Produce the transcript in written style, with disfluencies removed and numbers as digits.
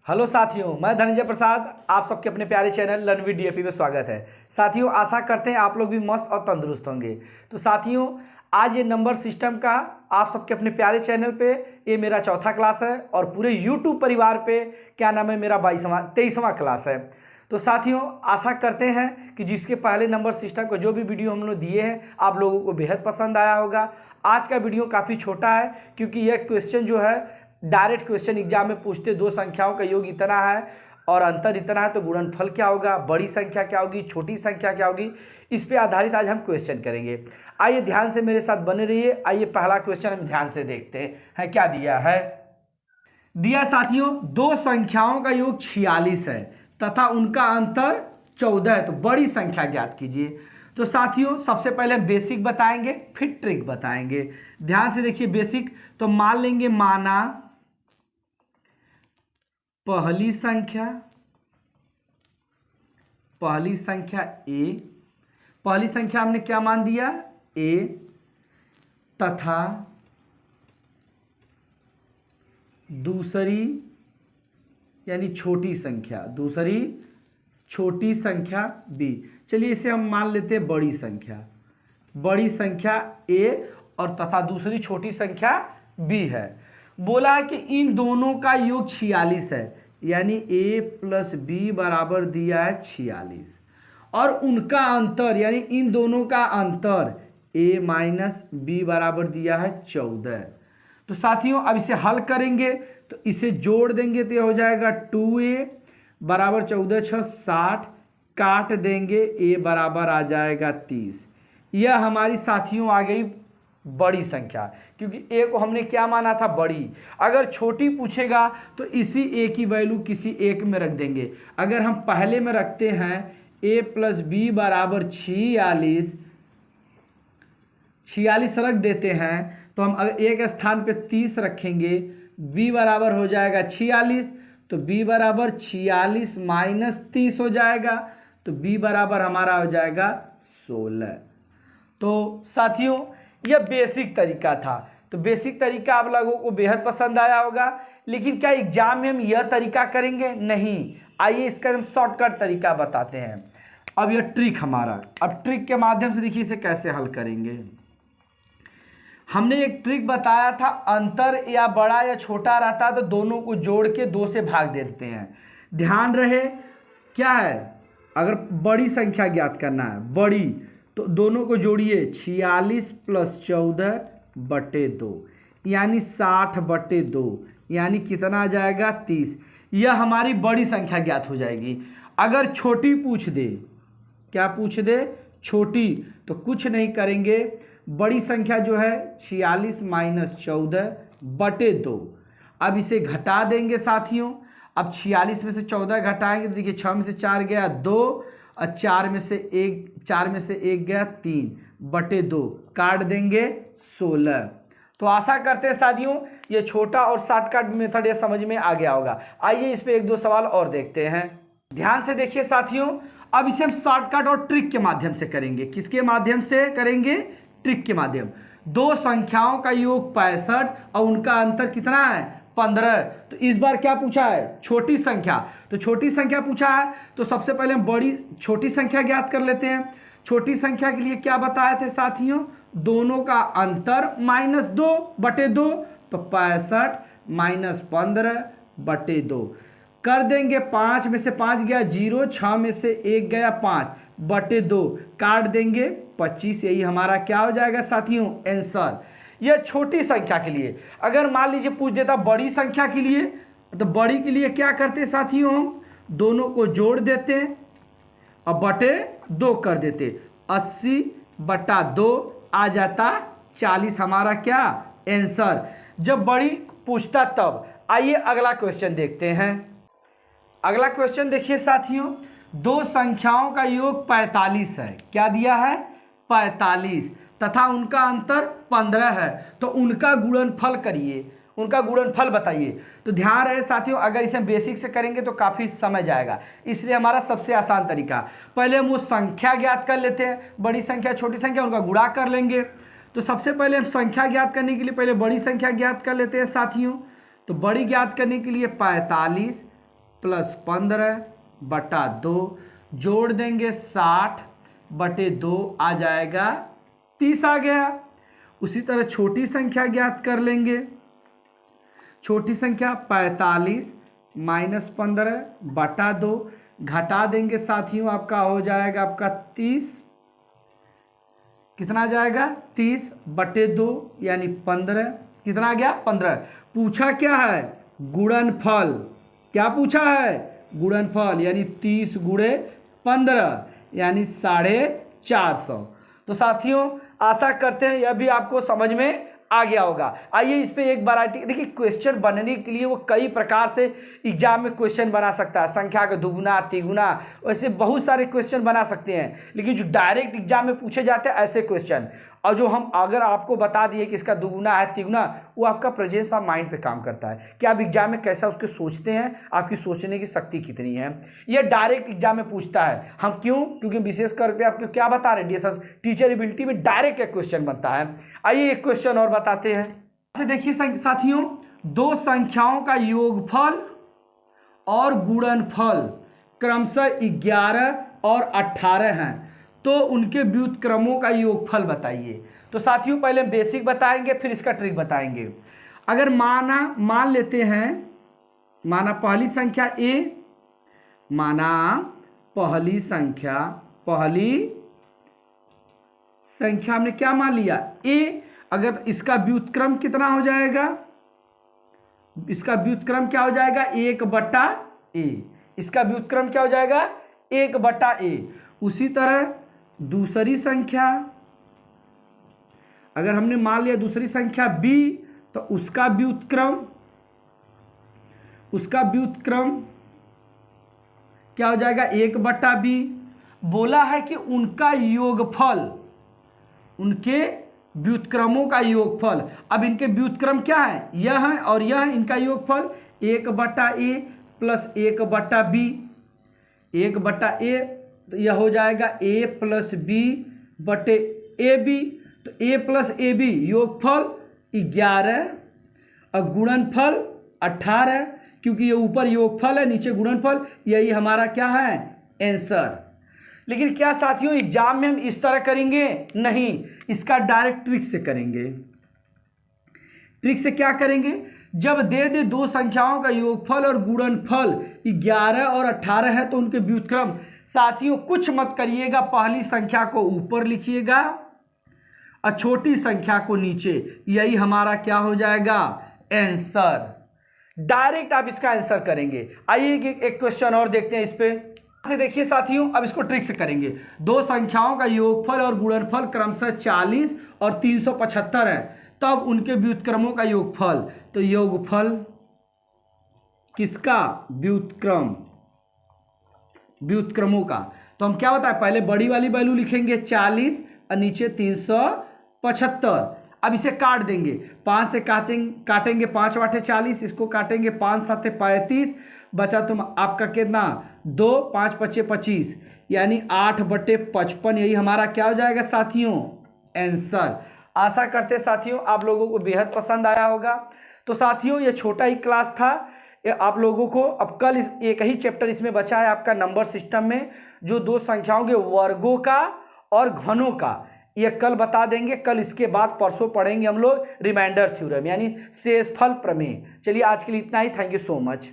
Hello साथियों, मैं धनंजय प्रसाद आप सबके अपने प्यारे चैनल लर्न विद डीएपी में स्वागत है। साथियों, आशा करते हैं आप लोग भी मस्त और तंदुरुस्त होंगे। तो साथियों, आज ये नंबर सिस्टम का आप सबके अपने प्यारे चैनल पे ये मेरा चौथा क्लास है और पूरे यूट्यूब परिवार पे क्या नाम है मेरा 23वां क्लास है। तो साथियों, आशा करते हैं कि जिसके पहले नंबर सिस्टम का जो भी वीडियो हम लोग दिए हैं आप लोगों को बेहद पसंद आया होगा। आज का वीडियो काफ़ी छोटा है क्योंकि यह क्वेश्चन जो है डायरेक्ट क्वेश्चन एग्जाम में पूछते दो संख्याओं का योग इतना है और अंतर इतना है तो गुणनफल क्या होगा, बड़ी संख्या क्या होगी, छोटी संख्या क्या होगी, इस पे आधारित आज हम क्वेश्चन करेंगे। आइए ध्यान से मेरे साथ बने रहिए। आइए पहला क्वेश्चन हम ध्यान से देखते हैं क्या दिया है। दिया साथियों, दो संख्याओं का योग 46 है तथा उनका अंतर 14 है, तो बड़ी संख्या ज्ञात कीजिए। तो साथियों, सबसे पहले हम बेसिक बताएंगे फिर ट्रिक बताएंगे। ध्यान से देखिए बेसिक, तो मान लेंगे माना पहली संख्या ए, पहली संख्या हमने क्या मान दिया ए, तथा दूसरी यानी छोटी संख्या बी। चलिए इसे हम मान लेते हैं बड़ी संख्या ए और तथा दूसरी छोटी संख्या बी है। बोला है कि इन दोनों का योग 46 है, यानी a प्लस बी बराबर दिया है 46 और उनका अंतर यानी इन दोनों का अंतर a माइनस बी बराबर दिया है 14। तो साथियों, अब इसे हल करेंगे तो इसे जोड़ देंगे तो यह हो जाएगा 2a बराबर 14 6 60, काट देंगे a बराबर आ जाएगा 30। यह हमारी साथियों आ गई बड़ी संख्या, क्योंकि a को हमने क्या माना था बड़ी। अगर छोटी पूछेगा तो इसी a की वैल्यू किसी एक में रख देंगे। अगर हम पहले में रखते हैं a प्लस बी बराबर 46 रख देते हैं तो हम अगर एक स्थान पे 30 रखेंगे b बराबर हो जाएगा 46, तो b बराबर 46 माइनस 30 हो जाएगा, तो b बराबर हमारा हो जाएगा 16। तो साथियों, यह बेसिक तरीका था। तो बेसिक तरीका आप लोगों को बेहद पसंद आया होगा, लेकिन क्या एग्जाम में हम यह तरीका करेंगे? नहीं। आइए इसका हम शॉर्टकट तरीका बताते हैं। अब यह ट्रिक हमारा, अब ट्रिक के माध्यम से देखिए इसे कैसे हल करेंगे। हमने एक ट्रिक बताया था, अंतर या बड़ा या छोटा रहता तो दोनों को जोड़ के 2 से भाग देते हैं। ध्यान रहे क्या है, अगर बड़ी संख्या ज्ञात करना है बड़ी, तो दोनों को जोड़िए 46 प्लस 14 बटे 2 यानी 60 बटे 2 यानी कितना आ जाएगा 30। यह हमारी बड़ी संख्या ज्ञात हो जाएगी। अगर छोटी पूछ दे, क्या पूछ दे? छोटी, तो कुछ नहीं करेंगे, बड़ी संख्या जो है 46 माइनस 14 बटे 2। अब इसे घटा देंगे साथियों। अब 46 में से 14 घटाएंगे तो देखिए 6 में से 4 गया 2 और 4 में से 1 गया 3 बटे 2, काट देंगे 16। तो आशा करते हैं साथियों ये छोटा और शॉर्टकट मेथड ये समझ में आ गया होगा। आइए इस पे 1-2 सवाल और देखते हैं। ध्यान से देखिए साथियों, अब इसे हम शॉर्टकट और ट्रिक के माध्यम से करेंगे। किसके माध्यम से करेंगे? ट्रिक के माध्यम। दो संख्याओं का योग 65 और उनका अंतर कितना है 15। तो इस बार क्या पूछा है? छोटी संख्या। तो छोटी संख्या पूछा है तो सबसे पहले हम छोटी संख्या ज्ञात कर लेते हैं। छोटी संख्या के लिए क्या बताए थे साथियों? दोनों का अंतर माइनस 2 बटे 2, तो 65 माइनस 15 बटे 2 कर देंगे। 5 में से 5 गया 0, 6 में से 1 गया 5 बटे 2, काट देंगे 25। यही हमारा क्या हो जाएगा साथियों? आंसर। यह छोटी संख्या के लिए। अगर मान लीजिए पूछ देता बड़ी संख्या के लिए, तो बड़ी के लिए क्या करते साथियों? हम दोनों को जोड़ देते और बटे 2 कर देते। 80 बटा 2 आ जाता 40, हमारा क्या? आंसर। जब बड़ी पूछता तब। आइए अगला क्वेश्चन देखते हैं। अगला क्वेश्चन देखिए साथियों, दो संख्याओं का योग 45 है। क्या दिया है? 45 तथा उनका अंतर 15 है, तो उनका गुणनफल करिए, उनका गुणनफल बताइए। तो ध्यान रहे साथियों, अगर इसे बेसिक से करेंगे तो काफ़ी समय जाएगा, इसलिए हमारा सबसे आसान तरीका, पहले हम वो संख्या ज्ञात कर लेते हैं, बड़ी संख्या छोटी संख्या उनका गुणा कर लेंगे। तो सबसे पहले हम संख्या ज्ञात करने के लिए पहले बड़ी संख्या ज्ञात कर लेते हैं साथियों। तो बड़ी ज्ञात करने के लिए 45 प्लस 15 बटा 2, जोड़ देंगे 60 बटे 2 आ जाएगा 30 आ गया। उसी तरह छोटी संख्या ज्ञात कर लेंगे। छोटी संख्या 45 माइनस 15 बटा 2, घटा देंगे साथियों, आपका हो जाएगा आपका 30, कितना आ जाएगा 30 बटे 2 यानी 15, कितना आ गया 15। पूछा क्या है गुणनफल, क्या पूछा है गुणनफल, यानी 30 गुणे 15 यानी 450। तो साथियों आशा करते हैं यह भी आपको समझ में आ गया होगा। आइए इस पे एक वैरायटी देखिए, क्वेश्चन बनने के लिए वो कई प्रकार से एग्जाम में क्वेश्चन बना सकता है, संख्या का दुगुना तिगुना, वैसे बहुत सारे क्वेश्चन बना सकते हैं। लेकिन जो डायरेक्ट एग्जाम में पूछे जाते हैं ऐसे क्वेश्चन, और जो हम अगर आपको बता दिए कि इसका दुगुना है तिगुना, वो आपका प्रेजेंस ऑफ माइंड पे काम करता है कि आप एग्जाम में कैसा उसके सोचते हैं, आपकी सोचने की शक्ति कितनी है। ये डायरेक्ट एग्जाम में पूछता है। हम क्यों, क्योंकि विशेष करके आपको क्या बता रहे हैं, टीचर एबिलिटी में डायरेक्ट एक क्वेश्चन बनता है। आइए एक क्वेश्चन और बताते हैं। देखिए साथियों, दो संख्याओं का योगफल और गुणनफल क्रमशः 11 और 18 हैं, तो उनके व्युत्क्रमों का योगफल बताइए। तो साथियों पहले बेसिक बताएंगे, फिर इसका ट्रिक बताएंगे। अगर मान लेते हैं, माना पहली संख्या a, माना पहली संख्या हमने क्या मान लिया a, अगर इसका व्युत्क्रम कितना हो जाएगा, इसका व्युत्क्रम क्या हो जाएगा 1/a, इसका व्युत्क्रम क्या हो जाएगा 1/a। उसी तरह दूसरी संख्या, अगर हमने मान लिया दूसरी संख्या b, तो उसका व्युत्क्रम क्या हो जाएगा 1/b। बोला है कि उनका योगफल, उनके व्युत्क्रमों का योगफल। अब इनके व्युत्क्रम क्या है, यह है और यह है, इनका योगफल 1/a प्लस 1/b, 1/a, तो यह हो जाएगा a प्लस b बटे ab। तो a प्लस ab योगफल 11 और गुणनफल 18, क्योंकि ये ऊपर योगफल है नीचे गुणनफल, यही हमारा क्या है आंसर। लेकिन क्या साथियों एग्जाम में हम इस तरह करेंगे, नहीं, इसका डायरेक्ट ट्रिक से करेंगे। ट्रिक से क्या करेंगे, जब दे दे दो संख्याओं का योगफल और गुणनफल 11 और 18 है तो उनके व्युत्क्रम, साथियों कुछ मत करिएगा, पहली संख्या को ऊपर लिखिएगा और छोटी संख्या को नीचे, यही हमारा क्या हो जाएगा आंसर। डायरेक्ट आप इसका आंसर करेंगे। आइए एक क्वेश्चन और देखते हैं इस पे। देखिए साथियों, अब इसको ट्रिक से करेंगे। दो संख्याओं का योगफल और गुणनफल क्रमशः 40 और 375 है, तब उनके व्युत्क्रमों का योगफल। तो योगफल किसका, व्युत्क्रमों का। तो हम क्या बताएं, पहले बड़ी वाली वैल्यू लिखेंगे 40 और नीचे 375। अब इसे काट देंगे, 5 से काटेंगे 5 वाटे 40, इसको काटेंगे 5 साथे 35, बचा तुम आपका कितना 2, 5 पचे 25 यानी 8/55, यही हमारा क्या हो जाएगा साथियों आंसर। आशा करते साथियों आप लोगों को बेहद पसंद आया होगा। तो साथियों ये छोटा ही क्लास था, आप लोगों को अब कल एक ही चैप्टर इसमें बचा है आपका नंबर सिस्टम में, जो दो संख्याओं के वर्गों का और घनों का, ये कल बता देंगे। कल इसके बाद परसों पढ़ेंगे हम लोग रिमाइंडर थ्योरम यानी शेषफल प्रमेय। चलिए आज के लिए इतना ही, थैंक यू सो मच।